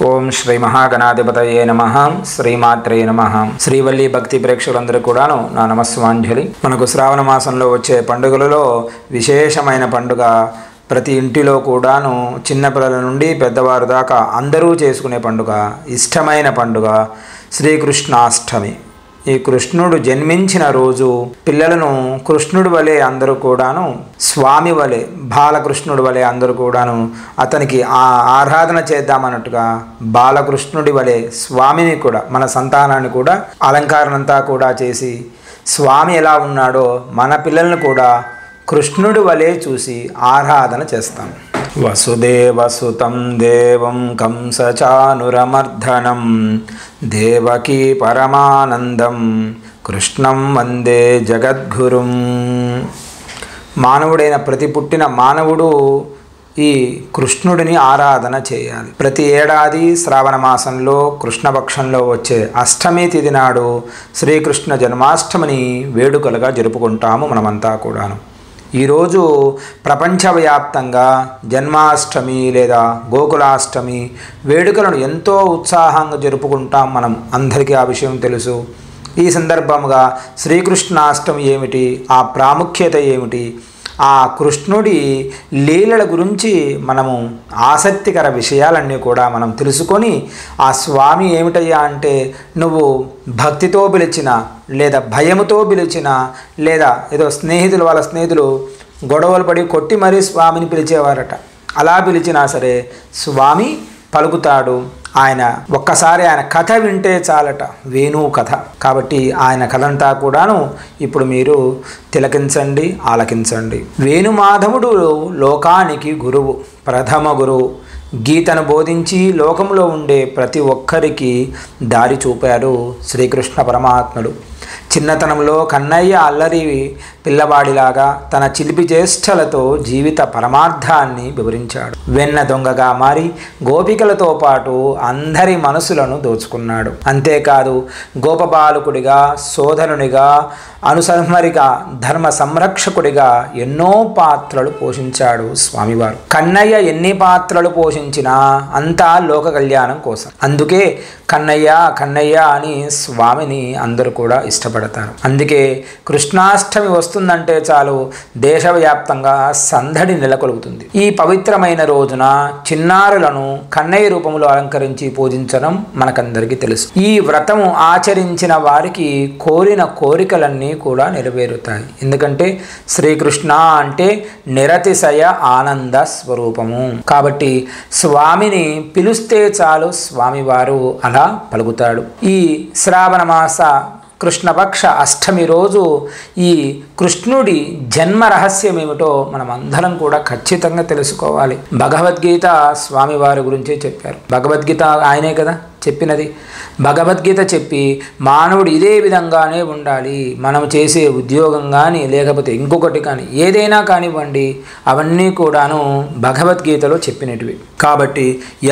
ఓం శ్రీ మహాగణాధిపతయే నమః. శ్రీమాత్రే నమః. శ్రీవల్లి భక్తి ప్రేక్షకులందరూ కూడాను నా నమస్వాంజలి. మనకు శ్రావణ మాసంలో వచ్చే పండుగలలో విశేషమైన పండుగ, ప్రతి ఇంటిలో కూడాను చిన్నపిల్లల నుండి పెద్దవారు దాకా అందరూ చేసుకునే పండుగ, ఇష్టమైన పండుగ శ్రీకృష్ణాష్టమి. ఈ కృష్ణుడు జన్మించిన రోజు పిల్లలను కృష్ణుడి వలె అందరూ కూడాను, స్వామి వలె బాలకృష్ణుడి వలె అందరూ కూడాను అతనికి ఆరాధన చేద్దామన్నట్టుగా బాలకృష్ణుడి వలె స్వామిని కూడా, మన సంతానాన్ని కూడా అలంకారణంతా కూడా చేసి స్వామి ఎలా ఉన్నాడో మన పిల్లలను కూడా కృష్ణుడి వలె చూసి ఆరాధన చేస్తాం. వసుదేవసుతం దేవం కంసచానురమర్ధనం దేవకీ పరమానందం కృష్ణం వందే జగద్గురుం. మానవుడైన ప్రతి పుట్టిన మానవుడు ఈ కృష్ణుడిని ఆరాధన చేయాలి. ప్రతి ఏడాది శ్రావణ మాసంలో కృష్ణపక్షంలో వచ్చే అష్టమి తిథి నాడు శ్రీకృష్ణ జన్మాష్టమిని వేడుకలుగా జరుపుకుంటాము మనమంతా కూడాను. ఈరోజు ప్రపంచవ్యాప్తంగా జన్మాష్టమి లేదా గోకులాష్టమి వేడుకలను ఎంతో ఉత్సాహంగా జరుపుకుంటాం మనం, అందరికీ ఆ విషయం తెలుసు. ఈ సందర్భంగా శ్రీకృష్ణాష్టమి ఏమిటి, ఆ ప్రాముఖ్యత ఏమిటి, ఆ కృష్ణుడి లీలల గురించి మనము ఆసక్తికర విషయాలన్నీ కూడా మనం తెలుసుకొని, ఆ స్వామి ఏమిటయ్యా అంటే నువ్వు భక్తితో పిలిచిన లేదా భయముతో పిలిచిన లేదా ఏదో వాళ్ళ స్నేహితులు గొడవలు పడి కొట్టి మరీ స్వామిని పిలిచేవారట, అలా పిలిచినా సరే స్వామి పలుకుతాడు. ఒక్కసారి ఆయన కథ వింటే చాలట, వేణు కథ. కాబట్టి ఆయన కథంతా కూడాను ఇప్పుడు మీరు తిలకించండి, ఆలకించండి. వేణుమాధవుడు లోకానికి గురువు, ప్రథమ గురువు. గీతను బోధించి లోకంలో ఉండే ప్రతి ఒక్కరికి దారి చూపాడు శ్రీకృష్ణ పరమాత్ముడు. చిన్నతనంలో కన్నయ్య అల్లరి పిల్లవాడిలాగా తన చిలిపి చేష్టలతో జీవిత పరమార్థాన్ని వివరించాడు. వెన్న దొంగగా మారి గోపికలతో పాటు అందరి మనసులను దోచుకున్నాడు. అంతేకాదు గోపబాలకుడిగా, సోదరునిగా, అనుసంహరిగా, ధర్మ సంరక్షకుడిగా ఎన్నో పాత్రలు పోషించాడు స్వామివారు. కన్నయ్య ఎన్ని పాత్రలు పోషించినా అంతా లోక కళ్యాణం కోసం. అందుకే కన్నయ్య కన్నయ్య అని స్వామిని అందరూ కూడా ఇష్టపడతారు. అందుకే కృష్ణాష్టమి వస్తుందంటే చాలు దేశవ్యాప్తంగా సందడి నెలకొల్పుతుంది. ఈ పవిత్రమైన రోజున చిన్నారులను కన్నయ్య రూపంలో అలంకరించి పూజించడం మనకందరికీ తెలుసు. ఈ వ్రతము ఆచరించిన వారికి కోరిన కోరికలన్నీ కూడా నెరవేరుతాయి. ఎందుకంటే శ్రీకృష్ణ అంటే నిరతిశయ ఆనంద స్వరూపము. కాబట్టి స్వామిని పిలుస్తే చాలు స్వామివారు అలా పలుకుతాడు. ఈ శ్రావణ మాస కృష్ణపక్ష అష్టమి రోజు ఈ కృష్ణుడి జన్మ రహస్యం ఏమిటో మనం అందరం కూడా ఖచ్చితంగా తెలుసుకోవాలి. భగవద్గీత స్వామివారి గురించే చెప్పారు. భగవద్గీత ఆయనే కదా చెప్పినది. భగవద్గీత చెప్పి మానవుడు ఇదే విధంగానే ఉండాలి, మనం చేసే ఉద్యోగం కానీ లేకపోతే ఇంకొకటి కానీ ఏదైనా కానివ్వండి, అవన్నీ కూడాను భగవద్గీతలో చెప్పినటివి. కాబట్టి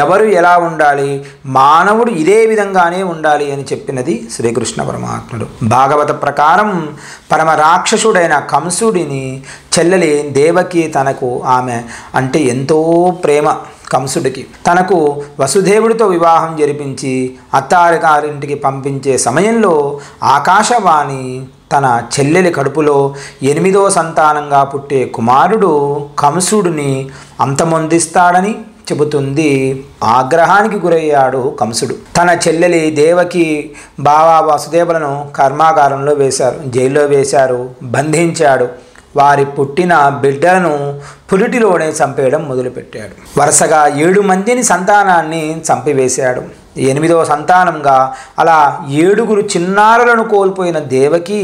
ఎవరు ఎలా ఉండాలి, మానవుడు ఇదే విధంగానే ఉండాలి అని చెప్పినది శ్రీకృష్ణ పరమాత్ముడు. భాగవత ప్రకారం పరమ రాక్షసుడైన కంసుడిని చెల్లెలి దేవకి, తనకు ఆమె అంటే ఎంతో ప్రేమ కంసుడికి, తనకు వసుదేవుడితో వివాహం జరిపించి అత్తారిగారింటికి పంపించే సమయంలో ఆకాశవాణి తన చెల్లెలి కడుపులో 8వ సంతానంగా పుట్టే కుమారుడు కంసుడిని అంతమొందిస్తాడని చెబుతుంది. ఆగ్రహానికి గురయ్యాడు కంసుడు. తన చెల్లెలి దేవకి బావ వసుదేవులను కర్మాగారంలో వేశారు, జైల్లో వేశారు, బంధించాడు. వారి పుట్టిన బిడ్డలను పురిటిలోనే చంపేయడం మొదలుపెట్టాడు. వరుసగా 7 మందిని సంతానాన్ని చంపివేశాడు. 8వ సంతానంగా అలా 7 చిన్నారులను కోల్పోయిన దేవకి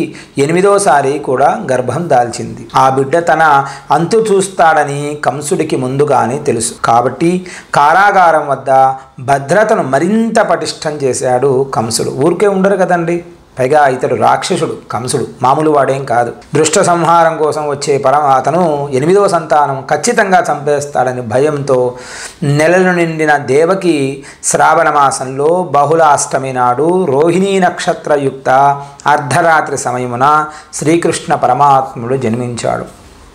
8వసారి కూడా గర్భం దాల్చింది. ఆ బిడ్డ తన అంతు చూస్తాడని కంసుడికి ముందుగానే తెలుసు. కాబట్టి కారాగారం వద్ద భద్రతను మరింత పటిష్టం చేశాడు కంసుడు. ఊరికే ఉండరు కదండి, పైగా ఇతడు రాక్షసుడు కంసుడు, మామూలు వాడేం కాదు. దృష్ట సంహారం కోసం వచ్చే అతను 8వ సంతానం ఖచ్చితంగా చంపేస్తాడని భయంతో నెలలు నిండిన దేవకి శ్రావణ మాసంలో బహుళాష్టమి నాడు రోహిణీ నక్షత్రయుక్త అర్ధరాత్రి సమయమున శ్రీకృష్ణ పరమాత్ముడు జన్మించాడు.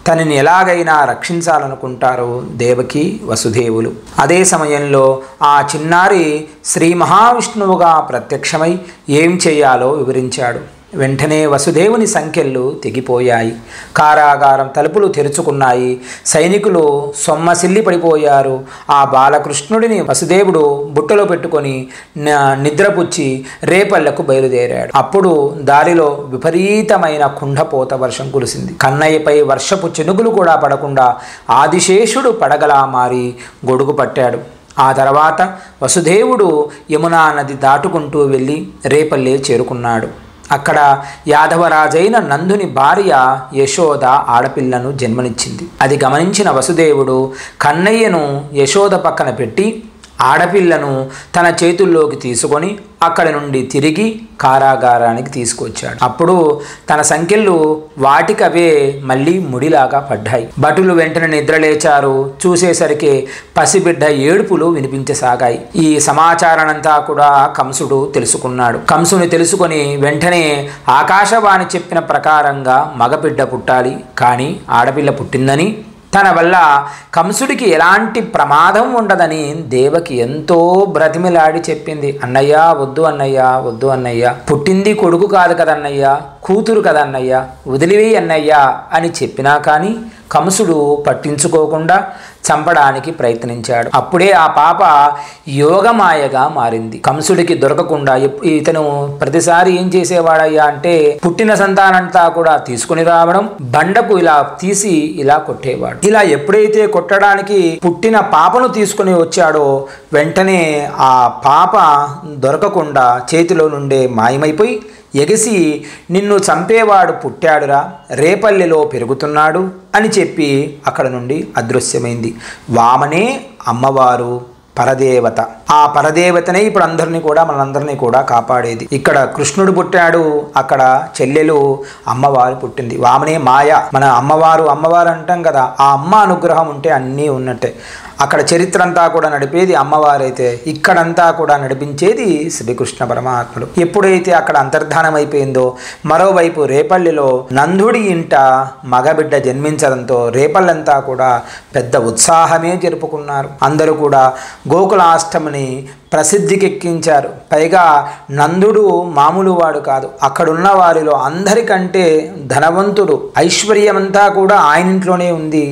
తనని ఎలాగైనా రక్షించాలనుకుంటారు దేవకి వసుదేవులు. అదే సమయంలో ఆ చిన్నారి శ్రీ మహావిష్ణువుగా ప్రత్యక్షమై ఏం చేయాలో వివరించాడు. వెంటనే వసుదేవుని సంకెళ్ళు తెగిపోయాయి. కారాగారం తలుపులు తెరుచుకున్నాయి. సైనికులు సొమ్మసిల్లి పడిపోయారు. ఆ బాలకృష్ణుడిని వసుదేవుడు బుట్టలో పెట్టుకొని నిద్రపుచ్చి రేపళ్లకు బయలుదేరాడు. అప్పుడు దారిలో విపరీతమైన కుండపోత వర్షం కురిసింది. కన్నయ్యపై వర్షపు చెనుగులు కూడా పడకుండా ఆదిశేషుడు పడగలా మారి గొడుగు పట్టాడు. ఆ తర్వాత వసుదేవుడు యమునా నది దాటుకుంటూ వెళ్ళి రేపల్లె చేరుకున్నాడు. అక్కడ యాదవరాజైన నందుని భార్య యశోద ఆడపిల్లను జన్మనిచ్చింది. అది గమనించిన వసుదేవుడు కన్నయ్యను యశోద పక్కన పెట్టి ఆడపిల్లను తన చేతుల్లోకి తీసుకొని అక్కడి నుండి తిరిగి కారాగారానికి తీసుకొచ్చాడు. అప్పుడు తన సంకెళ్ళు వాటికవే మళ్ళీ ముడిలాగా పడ్డాయి. భటులు వెంటనే నిద్రలేచారు. చూసేసరికి పసిబిడ్డ ఏడుపులు వినిపించసాగాయి. ఈ సమాచారానంతా కూడా కంసుడు తెలుసుకున్నాడు. కంసుని తెలుసుకొని వెంటనే ఆకాశవాణి చెప్పిన ప్రకారంగా మగబిడ్డ పుట్టాలి, కానీ ఆడపిల్ల పుట్టిందని, తన వల్ల కంసుడికి ఎలాంటి ప్రమాదం ఉండదని దేవకి ఎంతో బ్రతిమిలాడి చెప్పింది. అన్నయ్య వద్దు, అన్నయ్య వద్దు, అన్నయ్య పుట్టింది కొడుకు కాదు కదన్నయ్య, కూతురు కదన్నయ్య, వదిలివేయి అన్నయ్య అని చెప్పినా కానీ కంసుడు పట్టించుకోకుండా చంపడానికి ప్రయత్నించాడు. అప్పుడే ఆ పాప యోగమాయగా మారింది. కంసుడికి దొరకకుండా ఇతను ప్రతిసారి ఏం చేసేవాడయ్యా అంటే పుట్టిన సంతానంతా కూడా తీసుకుని రావడం, బండకు ఇలా తీసి ఇలా కొట్టేవాడు. ఇలా ఎప్పుడైతే కొట్టడానికి పుట్టిన పాపను తీసుకుని వచ్చాడో వెంటనే ఆ పాప దొరకకుండా చేతిలో నుండే మాయమైపోయి ఎగిసి నిన్ను చంపేవాడు పుట్టాడురా, రేపల్లెలో పెరుగుతున్నాడు అని చెప్పి అక్కడ నుండి అదృశ్యమైంది. వామనే అమ్మవారు పరదేవత. ఆ పరదేవతనే ఇప్పుడు మనందరినీ కూడా కాపాడేది. ఇక్కడ కృష్ణుడు పుట్టాడు, అక్కడ చెల్లెలు అమ్మవారు పుట్టింది. వామనే మాయ. మన అమ్మవారు అంటాం కదా, ఆ అమ్మ అనుగ్రహం ఉంటే అన్నీ ఉన్నట్టే. అక్కడ చరిత్ర అంతా కూడా నడిపేది అమ్మవారైతే ఇక్కడంతా కూడా నడిపించేది శ్రీకృష్ణ పరమాత్ముడు. ఎప్పుడైతే అక్కడ అంతర్ధానం అయిపోయిందో మరోవైపు రేపల్లిలో నందుడి ఇంట మగబిడ్డ జన్మించడంతో రేపల్లంతా కూడా పెద్ద ఉత్సాహమే జరుపుకున్నారు. అందరూ కూడా గోకులాష్టమిని ప్రసిద్ధికెక్కించారు. పైగా నందుడు మామూలు వాడు కాదు, అక్కడున్న వారిలో అందరికంటే ధనవంతుడు. ఐశ్వర్యమంతా కూడా ఆయన ఇంట్లోనే ఉంది.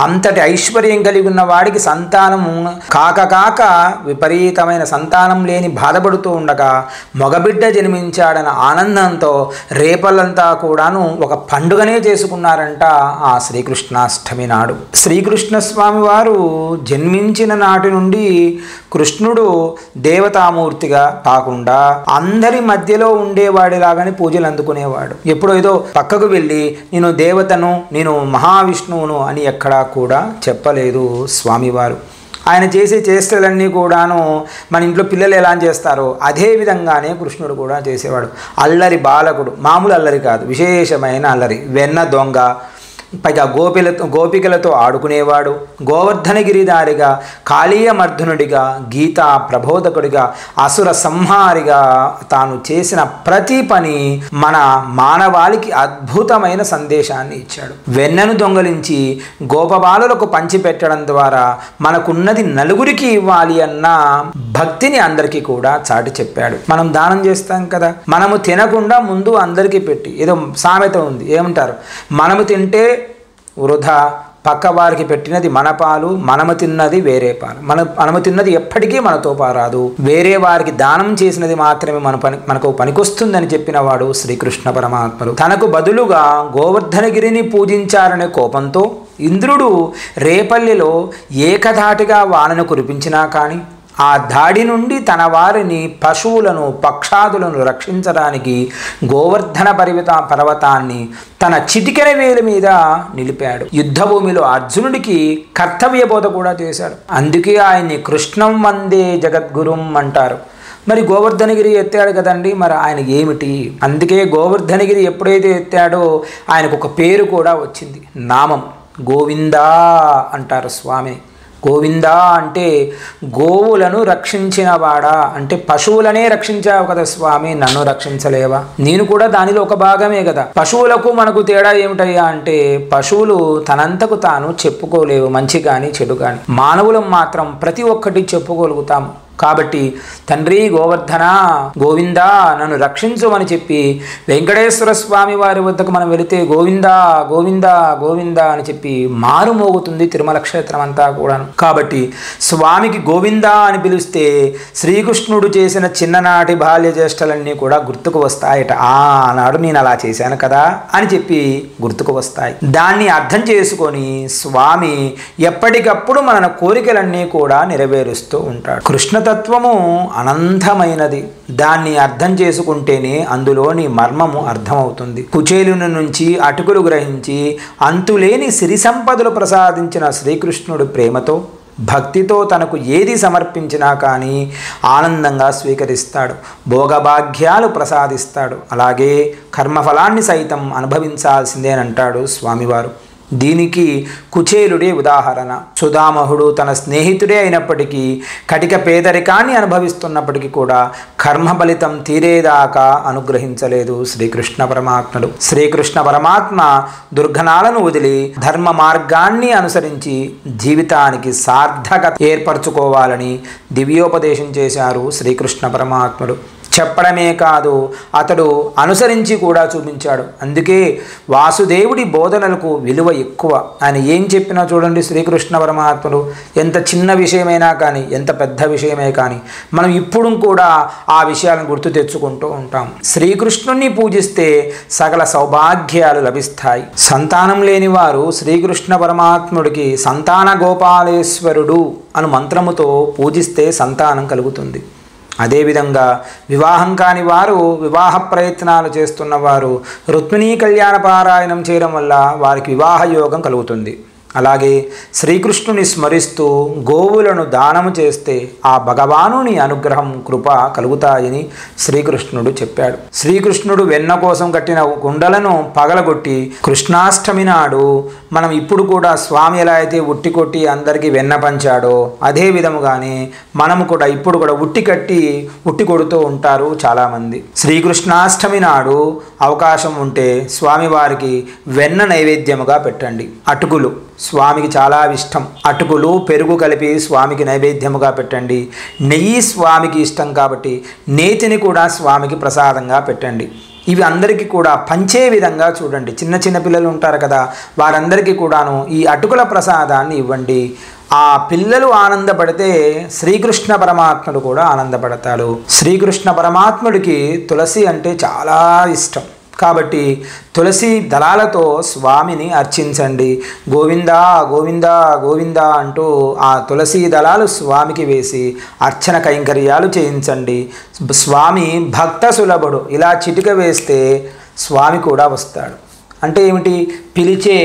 అంతటి ఐశ్వర్యం కలిగి ఉన్న వాడికి సంతానం కాక విపరీతమైన సంతానం లేని బాధపడుతూ ఉండగా మగబిడ్డ జన్మించాడన్న ఆనందంతో రేపల్లంతా కూడాను ఒక పండుగనే చేసుకున్నారంట ఆ శ్రీకృష్ణాష్టమి నాడు. శ్రీకృష్ణ స్వామి వారు జన్మించిన నాటి నుండి కృష్ణుడు దేవతామూర్తిగా కాకుండా అందరి మధ్యలో ఉండేవాడిలాగానే పూజలు అందుకునేవాడు. ఎప్పుడో ఏదో పక్కకు వెళ్ళి నేను దేవతను, నేను మహావిష్ణువును అని ఎక్కడా కూడా చెప్పలేదు స్వామివారు. ఆయన చేసే చేష్టలన్నీ కూడాను మన ఇంట్లో పిల్లలు ఎలా చేస్తారో అదే విధంగానే కృష్ణుడు కూడా చేసేవాడు. అల్లరి బాలకుడు, మామూలు అల్లరి కాదు, విశేషమైన అల్లరి. వెన్న దొంగ, పైగా గోపికలతో ఆడుకునేవాడు. గోవర్ధనగిరిదారిగా, కాళీయమర్ధనుడిగా, గీతా ప్రబోధకుడిగా, అసుర సంహారిగా తాను చేసిన ప్రతి పని మన మానవాళికి అద్భుతమైన సందేశాన్ని ఇచ్చాడు. వెన్నను దొంగలించి గోపబాలులకు పంచిపెట్టడం ద్వారా మనకున్నది నలుగురికి ఇవ్వాలి అన్న భక్తిని అందరికీ కూడా చాటి చెప్పాడు. మనం దానం చేస్తాం కదా, మనము తినకుండా ముందు అందరికీ పెట్టి, ఏదో సామెత ఉంది, ఏమంటారు, మనము తింటే వృధా, పక్క వారికి పెట్టినది మన పాలు, మనము తిన్నది వేరే పాలు. మనము తిన్నది ఎప్పటికీ మనతో పారాదు, వేరే వారికి దానం చేసినది మాత్రమే మనకు పనికొస్తుందని చెప్పిన వాడు శ్రీకృష్ణ పరమాత్ముడు. తనకు బదులుగా గోవర్ధనగిరిని పూజించారనే కోపంతో ఇంద్రుడు రేపల్లిలో ఏకధాటిగా వానను కురిపించినా కానీ ఆ దాడి నుండి తన వారిని, పశువులను, పక్షాదులను రక్షించడానికి గోవర్ధన పర్వతాన్ని తన చిటికెన వేలు మీద నిలిపాడు. యుద్ధభూమిలో అర్జునుడికి కర్తవ్య బోధ కూడా చేశాడు. అందుకే ఆయన్ని కృష్ణం వందే జగద్గురుం అంటారు. మరి గోవర్ధనగిరి ఎత్తాడు కదండి, మరి ఆయన ఏమిటి? అందుకే గోవర్ధనగిరి ఎప్పుడైతే ఎత్తాడో ఆయనకు ఒక పేరు కూడా వచ్చింది, నామం గోవిందా అంటారు స్వామి. గోవిందా అంటే గోవులను రక్షించినవాడా, అంటే పశువులనే రక్షించావు కదా స్వామి, నన్ను రక్షించలేవా? నేను కూడా దానిలో ఒక భాగమే కదా. పశువులకు మనకు తేడా ఏమిటయ్యా అంటే, పశువులు తనంతకు తాను చెప్పుకోలేవు, మంచి కానీ చెడు కానీ. మానవులం మాత్రం ప్రతి ఒక్కటి చెప్పుకోగలుగుతాము. కాబట్టి తండ్రి గోవర్ధన, గోవిందా నన్ను రక్షించమని చెప్పి వెంకటేశ్వర స్వామి వారి వద్దకు మనం వెళితే గోవిందా గోవిందా గోవిందా అని చెప్పి మారుమోగుతుంది తిరుమల క్షేత్రం అంతా కూడాను. కాబట్టి స్వామికి గోవిందా అని పిలిస్తే శ్రీకృష్ణుడు చేసిన చిన్ననాటి బాల్య చేష్టలన్నీ కూడా గుర్తుకు వస్తాయట. ఆనాడు నేను అలా చేశాను కదా అని చెప్పి గుర్తుకు వస్తాయి. దాన్ని అర్థం చేసుకొని స్వామి ఎప్పటికప్పుడు మన కోరికలన్నీ కూడా నెరవేరుస్తూ ఉంటాడు. కృష్ణతత్వము అనంతమైనది. దాన్ని అర్థం చేసుకుంటేనే అందులోని మర్మము అర్థమవుతుంది. కుచేలుని నుంచి అటుకులు గ్రహించి అంతులేని సిరి సంపదలు ప్రసాదించిన శ్రీకృష్ణుడు ప్రేమతో భక్తితో తనకు ఏది సమర్పించినా కానీ ఆనందంగా స్వీకరిస్తాడు, భోగభాగ్యాలు ప్రసాదిస్తాడు. అలాగే కర్మఫలాన్ని సైతం అనుభవించాల్సిందేనంటాడు స్వామివారు. దీనికి కుచేలుడే ఉదాహరణ. సుధామహుడు తన స్నేహితుడే అయినప్పటికీ కటిక పేదరికాన్ని అనుభవిస్తున్నప్పటికీ కూడా కర్మ ఫలితం తీరేదాకా అనుగ్రహించలేదు శ్రీకృష్ణ పరమాత్ముడు. శ్రీకృష్ణ పరమాత్మ దుర్గణాలను వదిలి ధర్మ మార్గాన్ని అనుసరించి జీవితానికి సార్థకత ఏర్పరచుకోవాలని దివ్యోపదేశం చేశారు శ్రీకృష్ణ పరమాత్ముడు. చెప్పడమే కాదు, అతడు అనుసరించి కూడా చూపించాడు. అందుకే వాసుదేవుడి బోధనలకు విలువ ఎక్కువ. ఆయన ఏం చెప్పినా చూడండి, శ్రీకృష్ణ పరమాత్ముడు ఎంత చిన్న విషయమైనా కానీ, ఎంత పెద్ద విషయమే కానీ మనం ఇప్పుడు కూడా ఆ విషయాలను గుర్తు తెచ్చుకుంటూ ఉంటాం. శ్రీకృష్ణుణ్ణి పూజిస్తే సకల సౌభాగ్యాలు లభిస్తాయి. సంతానం లేని వారు శ్రీకృష్ణ పరమాత్ముడికి సంతాన గోపాలేశ్వరుడు అను మంత్రముతో పూజిస్తే సంతానం కలుగుతుంది. అదేవిధంగా వివాహం కాని వారు, వివాహ ప్రయత్నాలు చేస్తున్నవారు రుక్మిణీ కళ్యాణ పారాయణం చేయడం వల్ల వారికి వివాహ యోగం కలుగుతుంది. అలాగే శ్రీకృష్ణుని స్మరిస్తూ గోవులను దానము చేస్తే ఆ భగవానుని అనుగ్రహం కృప కలుగుతాయని శ్రీకృష్ణుడు చెప్పాడు. శ్రీకృష్ణుడు వెన్న కోసం కట్టిన కుండలను పగలగొట్టి కృష్ణాష్టమి నాడు మనం ఇప్పుడు కూడా స్వామి ఎలా అయితే ఉట్టి కొట్టి అందరికీ వెన్న పంచాడో అదే విధముగానే మనము కూడా ఇప్పుడు కూడా ఉట్టి కొడుతూ ఉంటారు చాలామంది. శ్రీకృష్ణాష్టమి నాడు అవకాశం ఉంటే స్వామివారికి వెన్న నైవేద్యముగా పెట్టండి. అటుకులు స్వామికి చాలా ఇష్టం. అటుకులు పెరుగు కలిపి స్వామికి నైవేద్యముగా పెట్టండి. నెయ్యి స్వామికి ఇష్టం కాబట్టి నేతిని కూడా స్వామికి ప్రసాదంగా పెట్టండి. ఇవి అందరికీ కూడా పంచే విధంగా చూడండి. చిన్న చిన్న పిల్లలు ఉంటారు కదా, వారందరికీ కూడాను ఈ అటుకుల ప్రసాదాన్ని ఇవ్వండి. ఆ పిల్లలు ఆనందపడితే శ్రీకృష్ణ పరమాత్ముడు కూడా ఆనందపడతాడు. శ్రీకృష్ణ పరమాత్ముడికి తులసి అంటే చాలా ఇష్టం కాబట్టి తులసి దళాలతో స్వామిని అర్చించండి. గోవిందా గోవిందా గోవిందా అంటూ ఆ తులసి దళాలు స్వామికి వేసి అర్చన కైంకర్యాలు చేయించండి. స్వామి భక్త సులభుడు. ఇలా చిటిక వేస్తే స్వామి కూడా వస్తాడు. అంటే ఏమిటి? పిలిచే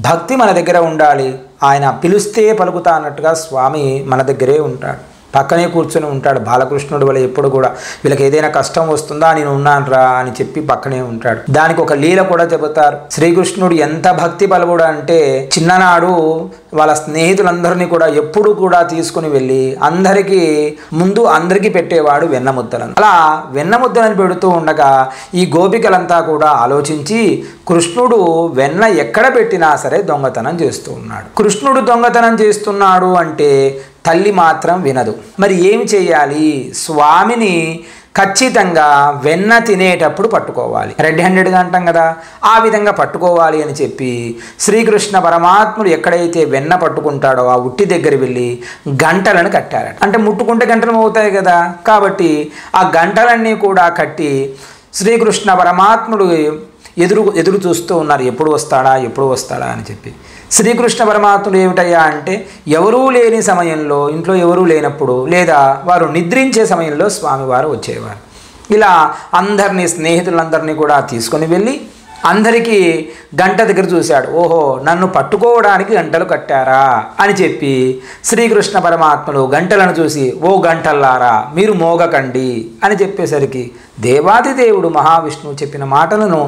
భక్తి మన దగ్గర ఉండాలి. ఆయన పిలిస్తే పలుకుతా అన్నట్టుగా స్వామి మన దగ్గరే ఉంటాడు, పక్కనే కూర్చొని ఉంటాడు. బాలకృష్ణుడు వల్ల ఎప్పుడు కూడా వీళ్ళకి ఏదైనా కష్టం వస్తుందా, నేను ఉన్నానురా అని చెప్పి పక్కనే ఉంటాడు. దానికి ఒక లీల కూడా చెబుతారు. శ్రీకృష్ణుడు ఎంత భక్తి బలవుడు అంటే చిన్ననాడు వాళ్ళ స్నేహితులందరినీ కూడా ఎప్పుడు కూడా తీసుకుని వెళ్ళి అందరికీ పెట్టేవాడు వెన్నముద్దలను. అలా వెన్నముద్దలను పెడుతూ ఉండగా ఈ గోపికలంతా కూడా ఆలోచించి కృష్ణుడు వెన్న ఎక్కడ పెట్టినా సరే దొంగతనం చేస్తూ ఉన్నాడు. కృష్ణుడు దొంగతనం చేస్తున్నాడు అంటే తల్లి మాత్రం వినదు. మరి ఏమి చేయాలి? స్వామిని ఖచ్చితంగా వెన్న తినేటప్పుడు పట్టుకోవాలి. రెడ్ హ్యాండెడ్గా అంటాం కదా, ఆ విధంగా పట్టుకోవాలి అని చెప్పి శ్రీకృష్ణ పరమాత్ముడు ఎక్కడైతే వెన్న పట్టుకుంటాడో ఆ ఉట్టి దగ్గర వెళ్ళి గంటలను కట్టారట. అంటే ముట్టుకుంటే గంటలు అవుతాయి కదా, కాబట్టి ఆ గంటలన్నీ కూడా కట్టి శ్రీకృష్ణ పరమాత్ముడు ఎదురు చూస్తూ ఉన్నారు, ఎప్పుడు వస్తాడా అని చెప్పి. శ్రీకృష్ణ పరమాత్ముడు ఏమిటయ్యా అంటే ఎవరూ లేని సమయంలో, ఇంట్లో ఎవరూ లేనప్పుడు లేదా వారు నిద్రించే సమయంలో స్వామివారు వచ్చేవారు. ఇలా స్నేహితులందరినీ కూడా తీసుకొని వెళ్ళి అందరికీ గంట దగ్గర చూశాడు. ఓహో, నన్ను పట్టుకోవడానికి గంటలు కట్టారా అని చెప్పి శ్రీకృష్ణ పరమాత్ముడు గంటలను చూసి, ఓ గంటల్లారా మీరు మోగకండి అని చెప్పేసరికి దేవాది దేవుడు మహావిష్ణువు చెప్పిన మాటలను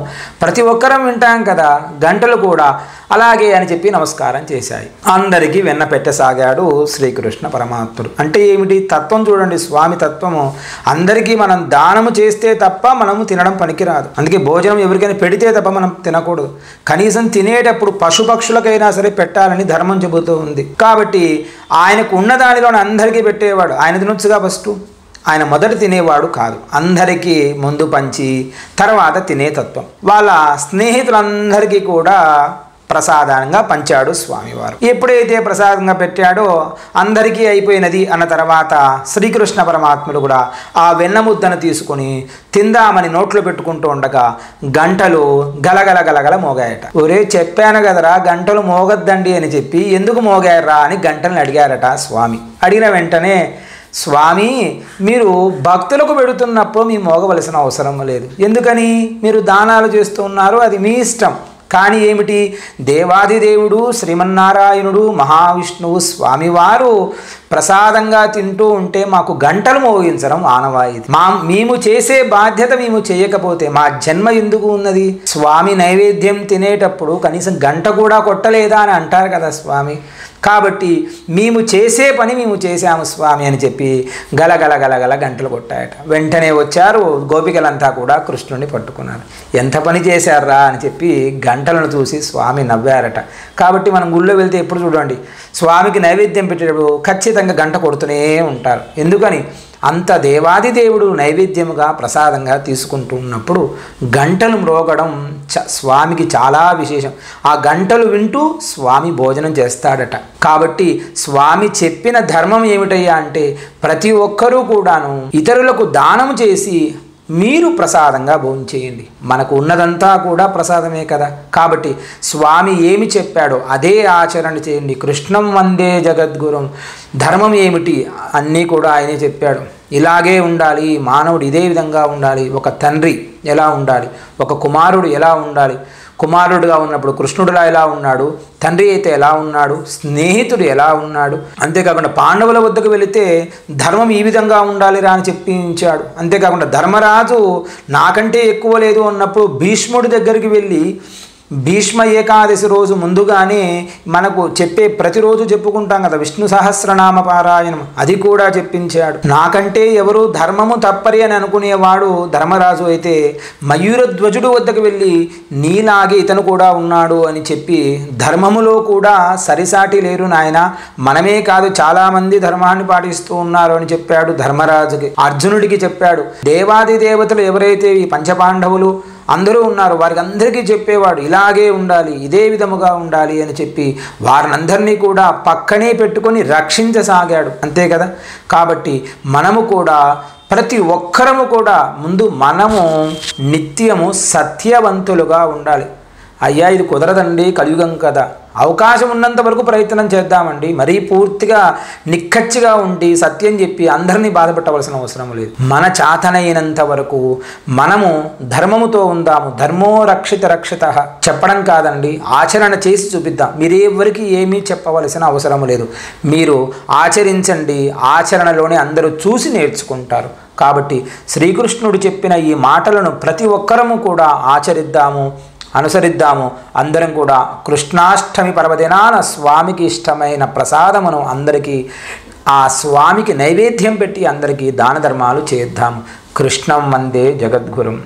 ప్రతి ఒక్కరం వింటాం కదా, గంటలు కూడా అలాగే అని చెప్పి నమస్కారం చేశాయి. అందరికీ వెన్న పెట్టసాగాడు శ్రీకృష్ణ పరమాత్ముడు. అంటే ఏమిటి తత్వం చూడండి, స్వామి తత్వము. అందరికీ మనం దానము చేస్తే తప్ప మనము తినడం పనికిరాదు. అందుకే భోజనం ఎవరికైనా పెడితే తప్ప మనం తినకూడదు. కనీసం తినేటప్పుడు పశుపక్షులకైనా సరే పెట్టాలని ధర్మం చెబుతూ ఉంది. కాబట్టి ఆయనకు ఉన్న దానిలోనే అందరికీ పెట్టేవాడు. ఆయన తినొచ్చుగా ఫస్ట్. ఆయన మొదట తినేవాడు కాదు, అందరికీ ముందు పంచి తర్వాత తినే తత్వం. వాళ్ళ స్నేహితులందరికీ కూడా ప్రసాదంగా పంచాడు స్వామివారు. ఎప్పుడైతే ప్రసాదంగా పెట్టాడో అందరికీ అయిపోయినది అన్న తర్వాత శ్రీకృష్ణ పరమాత్ముడు కూడా ఆ వెన్న ముద్దను తీసుకుని తిందామని నోట్లో పెట్టుకుంటూ ఉండగా గంటలు గలగల గలగల మోగాయట. ఒరే చెప్పాను కదరా గంటలు మోగద్దండి అని చెప్పి, ఎందుకు మోగాయరా అని గంటలను అడిగారట స్వామి. అడిగిన వెంటనే, స్వామి మీరు భక్తులకు పెడుతున్నప్పుడు మీ మోగవలసిన అవసరం లేదు. ఎందుకని? మీరు దానాలు చేస్తూ ఉన్నారు, అది మీ ఇష్టం. కానీ ఏమిటి, దేవాది దేవుడు శ్రీమన్నారాయణుడు మహావిష్ణువు స్వామివారు ప్రసాదంగా తింటూ ఉంటే మాకు గంటలు మోగించడం ఆనవాయితీ. మేము చేసే బాధ్యత మేము చేయకపోతే మా జన్మ ఎందుకు ఉన్నది? స్వామి నైవేద్యం తినేటప్పుడు కనీసం గంట కూడా కొట్టలేదా అని అంటారు కదా స్వామి. కాబట్టి మేము చేసే పని మేము చేశాము స్వామి అని చెప్పి గలగల గలగల గంటలు కొట్టాయట. వెంటనే వచ్చారు గోపికలంతా కూడా కృష్ణుడిని పట్టుకున్నారు. ఎంత పని చేశారా అని చెప్పి గంటలను చూసి స్వామి నవ్వారట. కాబట్టి మనం గుళ్ళో వెళ్తే ఎప్పుడు చూడండి, స్వామికి నైవేద్యం పెట్టేటప్పుడు ఖచ్చితంగా గంట కొడుతూనే ఉంటారు. ఎందుకని? అంత దేవాది దేవుడు నైవేద్యముగా ప్రసాదంగా తీసుకుంటూ ఉన్నప్పుడు గంటలు మ్రోగడం స్వామికి చాలా విశేషం. ఆ గంటలు వింటూ స్వామి భోజనం చేస్తాడట. కాబట్టి స్వామి చెప్పిన ధర్మం ఏమిటయ్యా అంటే, ప్రతి ఒక్కరూ కూడాను ఇతరులకు దానం చేసి మీరు ప్రసాదంగా భోంచేయండి. మనకు ఉన్నదంతా కూడా ప్రసాదమే కదా. కాబట్టి స్వామి ఏమి చెప్పాడో అదే ఆచరణ చేయండి. కృష్ణం వందే జగద్గురుం. ధర్మం ఏమిటి అన్నీ కూడా ఆయనే చెప్పాడు. ఇలాగే ఉండాలి మానవుడు, ఇదే విధంగా ఉండాలి. ఒక తండ్రి ఎలా ఉండాలి, ఒక కుమారుడు ఎలా ఉండాలి, కుమారుడుగా ఉన్నప్పుడు కృష్ణుడులా ఎలా ఉన్నాడు, తండ్రి అయితే ఎలా ఉన్నాడు, స్నేహితుడు ఎలా ఉన్నాడు. అంతేకాకుండా పాండవుల వద్దకు వెళితే ధర్మం ఈ విధంగా ఉండాలిరా అని చెప్పించాడు. అంతేకాకుండా ధర్మరాజు నాకంటే ఎక్కువ లేదు అన్నప్పుడు భీష్ముడి దగ్గరికి వెళ్ళి భీష్మ ఏకాదశి రోజు ముందుగానే మనకు చెప్పే ప్రతిరోజు చెప్పుకుంటాం కదా విష్ణు సహస్రనామ పారాయణం, అది కూడా చెప్పించాడు. నాకంటే ఎవరు ధర్మము తప్పరి అని అనుకునేవాడు ధర్మరాజు అయితే మయూరధ్వజుడు వద్దకు వెళ్ళి నీలాగే ఇతను కూడా ఉన్నాడు అని చెప్పి ధర్మములో కూడా సరిసాటి లేరు నాయన, మనమే కాదు చాలామంది ధర్మాన్ని పాటిస్తూ ఉన్నారు అని చెప్పాడు ధర్మరాజుకి. అర్జునుడికి చెప్పాడు. దేవాది దేవతలు ఎవరైతే ఈ పంచపాండవులు అందరూ ఉన్నారు వారికి అందరికీ చెప్పేవాడు ఇలాగే ఉండాలి, ఇదే విధముగా ఉండాలి అని చెప్పి వారినందరినీ కూడా పక్కనే పెట్టుకొని రక్షించసాగాడు. అంతే కదా. కాబట్టి మనము కూడా ప్రతి ఒక్కరము కూడా ముందు మనము నిత్యము సత్యవంతులుగా ఉండాలి. అయ్యా ఇది కుదరదండి కలియుగం కదా, అవకాశం ఉన్నంత వరకు ప్రయత్నం చేద్దామండి. మరీ పూర్తిగా నిక్కచ్చిగా ఉండి సత్యం చెప్పి అందరినీ బాధపెట్టవలసిన అవసరం లేదు. మన చాతనైనంత వరకు మనము ధర్మముతో ఉందాము. ధర్మో రక్షిత రక్షిత చెప్పడం కాదండి, ఆచరణ చేసి చూపిద్దాం. మీరెవరికి ఏమీ చెప్పవలసిన అవసరం లేదు. మీరు ఆచరించండి, ఆచరణలోనే అందరూ చూసి నేర్చుకుంటారు. కాబట్టి శ్రీకృష్ణుడు చెప్పిన ఈ మాటలను ప్రతి ఒక్కరము కూడా ఆచరిద్దాము, అనుసరిద్దాము. అందరం కూడా కృష్ణాష్టమి పర్వదినాన స్వామికి ఇష్టమైన ప్రసాదమును అందరికీ ఆ స్వామికి నైవేద్యం పెట్టి అందరికీ దాన ధర్మాలు చేద్దాము. కృష్ణం వందే జగద్గురుం.